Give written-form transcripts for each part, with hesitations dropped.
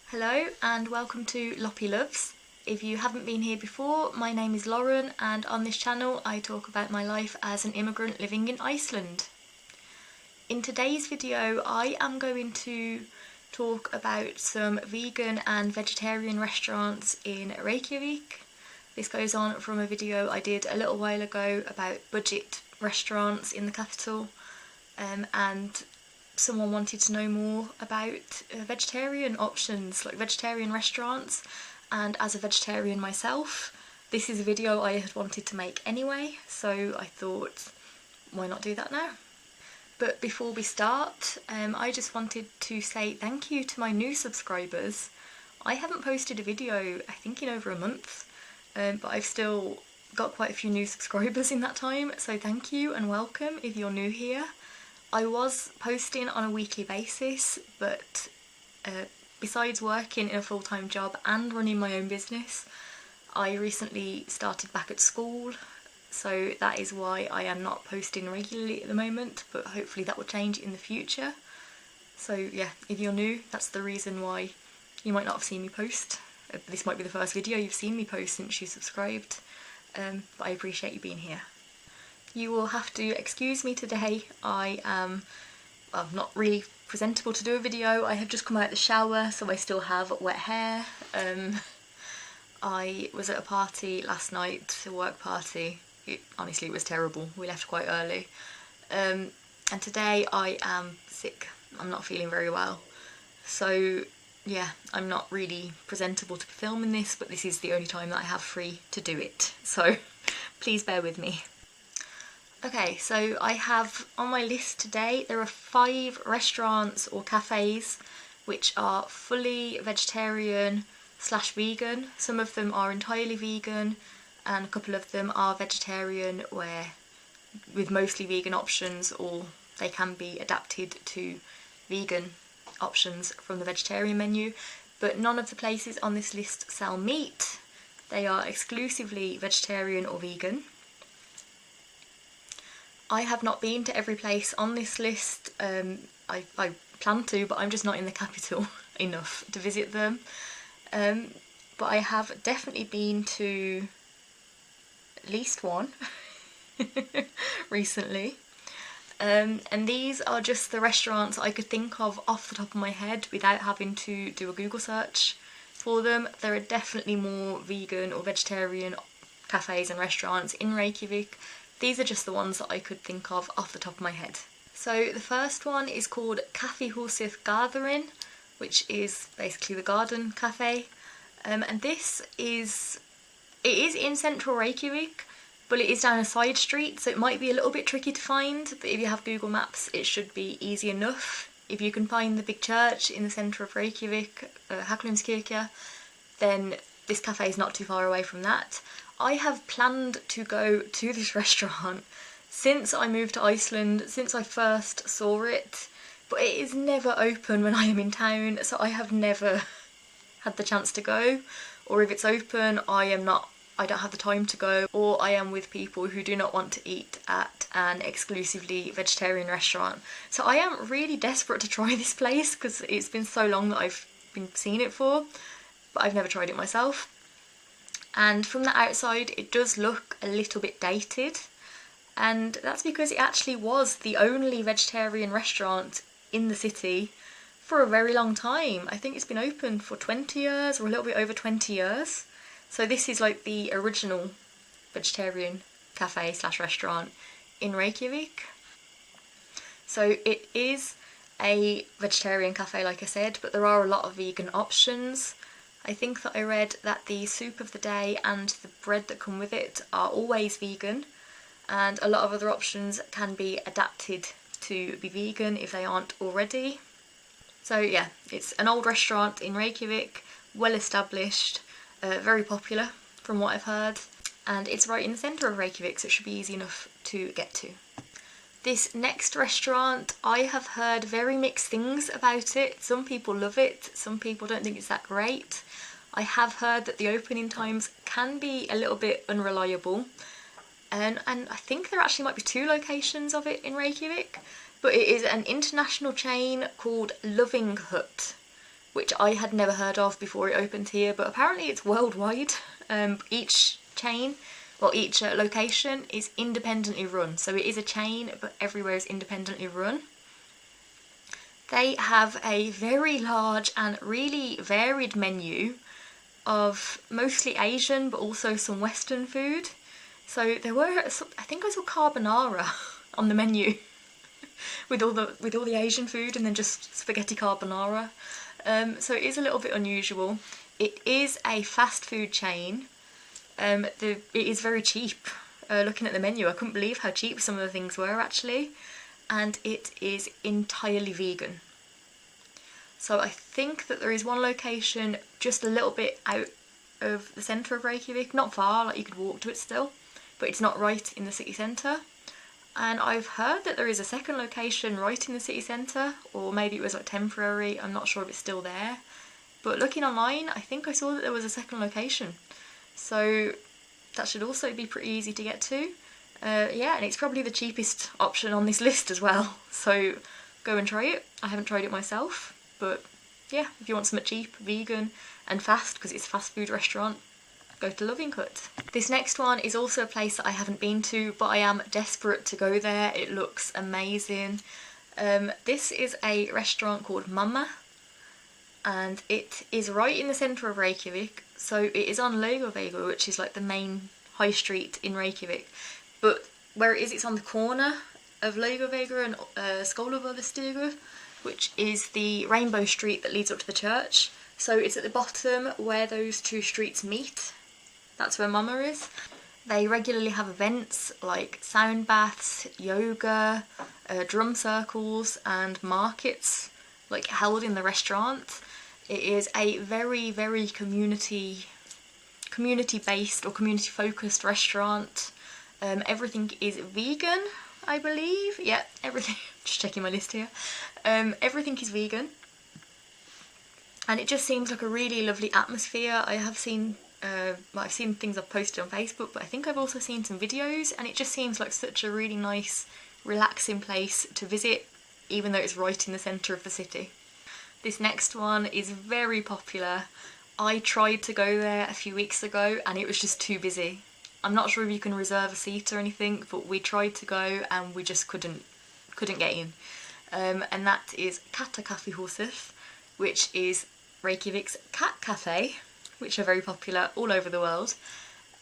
Hello and welcome to Loppy Loves. If you haven't been here before, my name is Lauren and on this channel I talk about my life as an immigrant living in Iceland. In today's video I am going to talk about some vegan and vegetarian restaurants in Reykjavik. This goes on from a video I did a little while ago about budget restaurants in the capital, and someone wanted to know more about vegetarian options, like vegetarian restaurants, and as a vegetarian myself, this is a video I had wanted to make anyway, so I thought, why not do that now? But before we start, I just wanted to say thank you to my new subscribers. I haven't posted a video, I think, in over a month, but I've still got quite a few new subscribers in that time, so thank you and welcome if you're new here. I was posting on a weekly basis, but besides working in a full-time job and running my own business, I recently started back at school, so that is why I am not posting regularly at the moment, but hopefully that will change in the future. So yeah, if you're new, that's the reason why you might not have seen me post. This might be the first video you've seen me post since you subscribed, but I appreciate you being here. You will have to excuse me today. I'm not really presentable to do a video. I have just come out of the shower, so I still have wet hair. I was at a party last night, a work party. Honestly, it was terrible. We left quite early. And today I am sick. I'm not feeling very well. So yeah, I'm not really presentable to be filming this, but this is the only time that I have free to do it. So please bear with me. Okay, so I have on my list today, there are 5 restaurants or cafes which are fully vegetarian / vegan. Some of them are entirely vegan and a couple of them are vegetarian with mostly vegan options, or they can be adapted to vegan options from the vegetarian menu. But none of the places on this list sell meat. They are exclusively vegetarian or vegan. I have not been to every place on this list. I plan to, but I'm just not in the capital enough to visit them. But I have definitely been to at least one recently. And these are just the restaurants I could think of off the top of my head without having to do a Google search for them. There are definitely more vegan or vegetarian cafes and restaurants in Reykjavik. These are just the ones that I could think of off the top of my head. So the first one is called Kaffihúsið Garðurinn, which is basically the garden cafe. And it is in central Reykjavik, but it is down a side street, so it might be a little bit tricky to find, but if you have Google Maps it should be easy enough. If you can find the big church in the centre of Reykjavik, Hallgrímskirkja, then this cafe is not too far away from that. I have planned to go to this restaurant since I moved to Iceland, since I first saw it, but it is never open when I am in town, so I have never had the chance to go, or if it's open I don't have the time to go, or I am with people who do not want to eat at an exclusively vegetarian restaurant. So I am really desperate to try this place because it's been so long that I've been seeing it for, but I've never tried it myself. And from the outside it does look a little bit dated, and that's because it actually was the only vegetarian restaurant in the city for a very long time. I think it's been open for 20 years or a little bit over 20 years. So this is like the original vegetarian cafe / restaurant in Reykjavik. So it is a vegetarian cafe, like I said, but there are a lot of vegan options. I think that I read that the soup of the day and the bread that come with it are always vegan, and a lot of other options can be adapted to be vegan if they aren't already. So yeah, it's an old restaurant in Reykjavik, well established, very popular from what I've heard, and it's right in the centre of Reykjavik, so it should be easy enough to get to. This next restaurant, I have heard very mixed things about it. Some people love it, some people don't think it's that great. I have heard that the opening times can be a little bit unreliable, and I think there actually might be 2 locations of it in Reykjavik, but it is an international chain called Loving Hut, which I had never heard of before it opened here, but apparently it's worldwide. Each chain, well, each location is independently run, so it is a chain, but everywhere is independently run. They have a very large and really varied menu of mostly Asian, but also some Western food. So there were, I think I saw carbonara on the menu with all the Asian food, and then just spaghetti carbonara. So it is a little bit unusual. It is a fast food chain. It is very cheap. Looking at the menu, I couldn't believe how cheap some of the things were actually, and it is entirely vegan. So I think that there is one location just a little bit out of the centre of Reykjavik, not far, like you could walk to it still, but it's not right in the city centre. And I've heard that there is a second location right in the city centre, or maybe it was like temporary, I'm not sure if it's still there. But looking online, I think I saw that there was a second location. So that should also be pretty easy to get to. Yeah, and it's probably the cheapest option on this list as well. So go and try it. I haven't tried it myself, but yeah, if you want something cheap, vegan and fast, because it's a fast food restaurant, go to Loving Cut. This next one is also a place that I haven't been to, but I am desperate to go there. It looks amazing. This is a restaurant called Mamma, and it is right in the centre of Reykjavik. So it is on Reykjavik, which is like the main high street in Reykjavik. But where it is, it's on the corner of Reykjavik and Skólavörðustígur, which is the rainbow street that leads up to the church. So it's at the bottom where those two streets meet. That's where Mamma is. They regularly have events like sound baths, yoga, drum circles and markets like held in the restaurant. It is a very, very community based or community focused restaurant. Everything is vegan, I believe. Yeah, everything. Just checking my list here. Everything is vegan. And it just seems like a really lovely atmosphere. I have seen, I've seen things I've posted on Facebook, but I think I've also seen some videos, and it just seems like such a really nice, relaxing place to visit, even though it's right in the centre of the city. This next one is very popular. I tried to go there a few weeks ago, and it was just too busy. I'm not sure if you can reserve a seat or anything, but we tried to go, and we just couldn't get in. And that is Kattakaffihúsið, which is Reykjavik's cat cafe, which are very popular all over the world.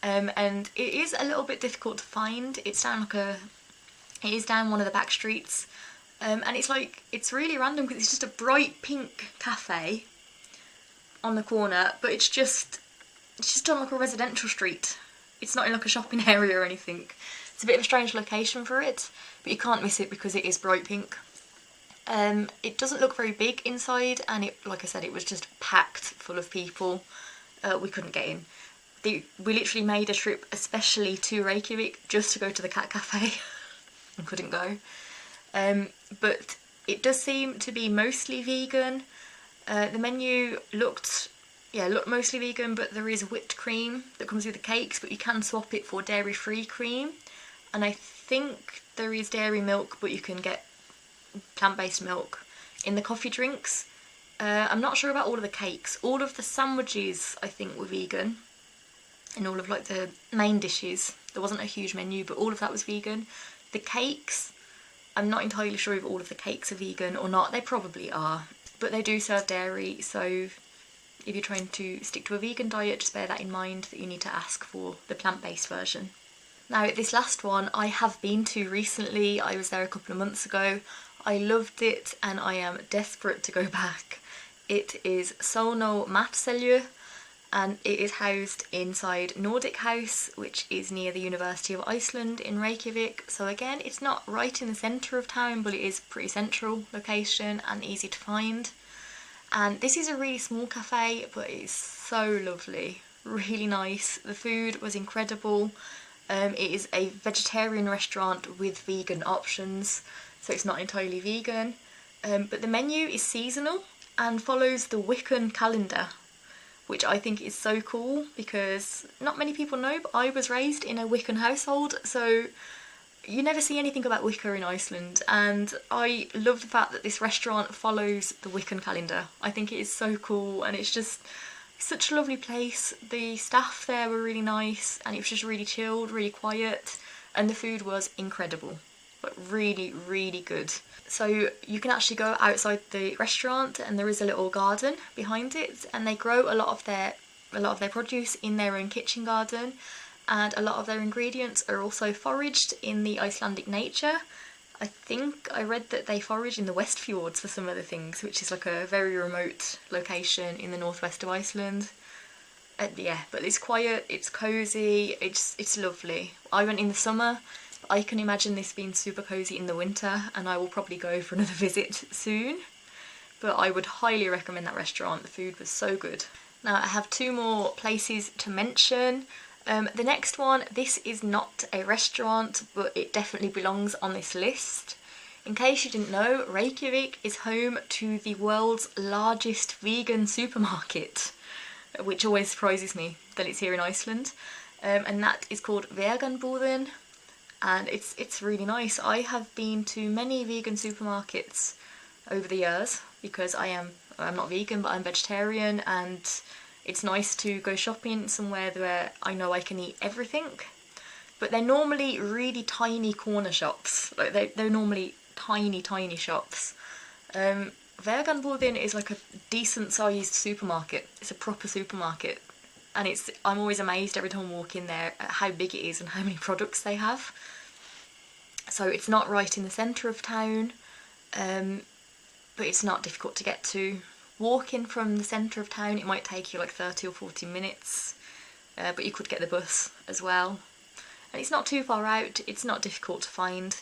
And it is a little bit difficult to find. It is down one of the back streets, and it's really random because it's just a bright pink cafe on the corner, but it's just on like a residential street. It's not in like a shopping area or anything. It's a bit of a strange location for it, but you can't miss it because it is bright pink. It doesn't look very big inside, and like I said, it was just packed full of people. We couldn't get in. We literally made a trip especially to Reykjavik just to go to the cat cafe and couldn't go. But it does seem to be mostly vegan. The menu looked mostly vegan, but there is whipped cream that comes with the cakes, but you can swap it for dairy-free cream. And I think there is dairy milk, but you can get plant-based milk in the coffee drinks. I'm not sure about all of the cakes. All of the sandwiches I think were vegan, and all of like the main dishes. There wasn't a huge menu, but all of that was vegan. The cakes, I'm not entirely sure if all of the cakes are vegan or not. They probably are, but they do serve dairy, so if you're trying to stick to a vegan diet, just bear that in mind, that you need to ask for the plant-based version. Now, this last one I have been to recently. I was there a couple of months ago. I loved it, and I am desperate to go back. It is Sono Matselju, and it is housed inside Nordic House, which is near the University of Iceland in Reykjavik. So again, it's not right in the centre of town, but it is pretty central location and easy to find. And this is a really small cafe, but it's so lovely, really nice. The food was incredible. It is a vegetarian restaurant with vegan options, so it's not entirely vegan. But the menu is seasonal and follows the Wiccan calendar, which I think is so cool because not many people know, but I was raised in a Wiccan household, so you never see anything about Wicca in Iceland, and I love the fact that this restaurant follows the Wiccan calendar. I think it is so cool, and it's just such a lovely place. The staff there were really nice, and it was just really chilled, really quiet, and the food was incredible, but really, really good. So you can actually go outside the restaurant, and there is a little garden behind it, and they grow a lot of their produce in their own kitchen garden, and a lot of their ingredients are also foraged in the Icelandic nature. I think I read that they forage in the West Fjords for some of the things, which is like a very remote location in the northwest of Iceland. Yeah, but it's quiet, it's cosy, it's lovely. I went in the summer, but I can imagine this being super cosy in the winter, and I will probably go for another visit soon. But I would highly recommend that restaurant. The food was so good. Now I have two more places to mention. The next one, this is not a restaurant, but it definitely belongs on this list. In case you didn't know, Reykjavik is home to the world's largest vegan supermarket, which always surprises me that it's here in Iceland. And that is called Veganbúðin, and it's really nice. I have been to many vegan supermarkets over the years because I'm not vegan, but I'm vegetarian, and it's nice to go shopping somewhere where I know I can eat everything. But they're normally really tiny corner shops. Like they're normally tiny shops. Veganbúðin is like a decent sized supermarket. It's a proper supermarket. And I'm always amazed every time I walk in there at how big it is and how many products they have. So it's not right in the centre of town, but it's not difficult to get to. Walking from the centre of town, it might take you like 30 or 40 minutes, but you could get the bus as well. And it's not too far out, it's not difficult to find,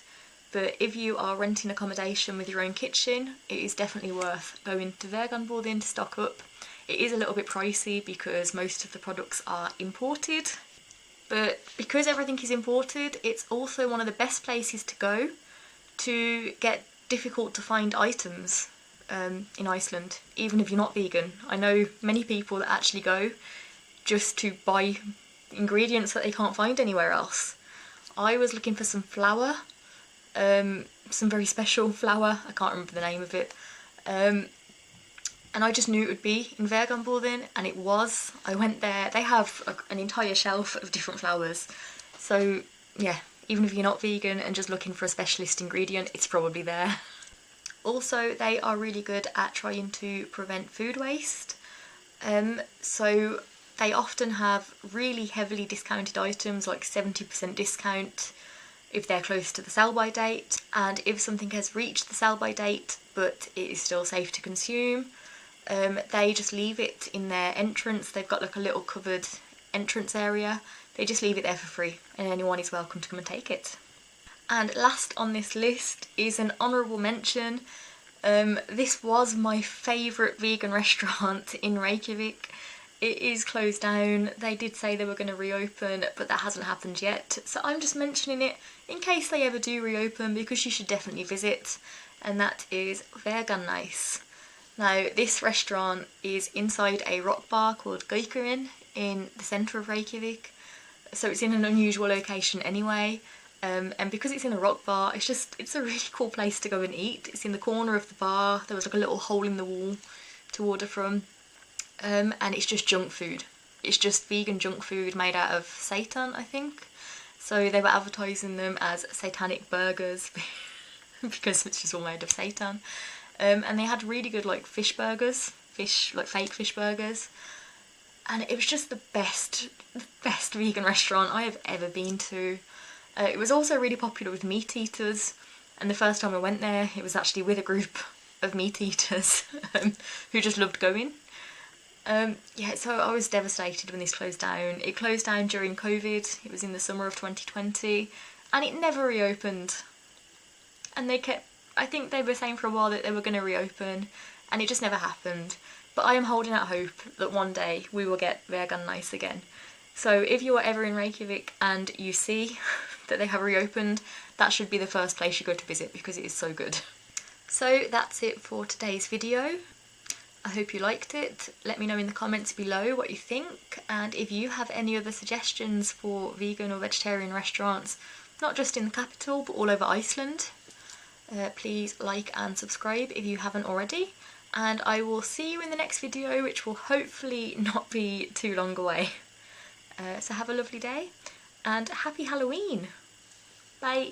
but if you are renting accommodation with your own kitchen, it is definitely worth going to Veganbúðin to stock up. It is a little bit pricey because most of the products are imported, but because everything is imported, it's also one of the best places to go to get difficult to find items in Iceland, even if you're not vegan. I know many people that actually go just to buy ingredients that they can't find anywhere else. I was looking for some flour, some very special flour, I can't remember the name of it, and I just knew it would be in Veganbúðin, and it was. I went there, they have an entire shelf of different flours, so yeah, even if you're not vegan and just looking for a specialist ingredient, it's probably there. Also, they are really good at trying to prevent food waste. So they often have really heavily discounted items, like 70% discount if they're close to the sell-by date, and if something has reached the sell-by date but it is still safe to consume, they just leave it in their entrance. They've got like a little covered entrance area. They just leave it there for free, and anyone is welcome to come and take it. And last on this list is an honourable mention. This was my favourite vegan restaurant in Reykjavik. It is closed down. They did say they were going to reopen, but that hasn't happened yet. So I'm just mentioning it in case they ever do reopen, because you should definitely visit. And that is Vegannice. Now, this restaurant is inside a rock bar called Gaukurinn in the centre of Reykjavik. So it's in an unusual location anyway. And because it's in a rock bar, it's a really cool place to go and eat. It's in the corner of the bar. There was like a little hole in the wall to order from. And it's just junk food. It's just vegan junk food made out of seitan, I think. So they were advertising them as satanic burgers because it's just all made of seitan. And they had really good like fish burgers, like fake fish burgers. And it was just the best vegan restaurant I have ever been to. It was also really popular with meat eaters, and the first time I went there, it was actually with a group of meat eaters who just loved going. Yeah, so I was devastated when this closed down. It closed down during COVID. It was in the summer of 2020, and it never reopened. And I think they were saying for a while that they were going to reopen, and it just never happened. But I am holding out hope that one day we will get Vegannice again. So if you are ever in Reykjavik and you see that they have reopened, that should be the first place you go to visit, because it is so good. So that's it for today's video. I hope you liked it. Let me know in the comments below what you think, and if you have any other suggestions for vegan or vegetarian restaurants, not just in the capital but all over Iceland. Please like and subscribe if you haven't already, and I will see you in the next video, which will hopefully not be too long away. So have a lovely day and happy Halloween. Bye.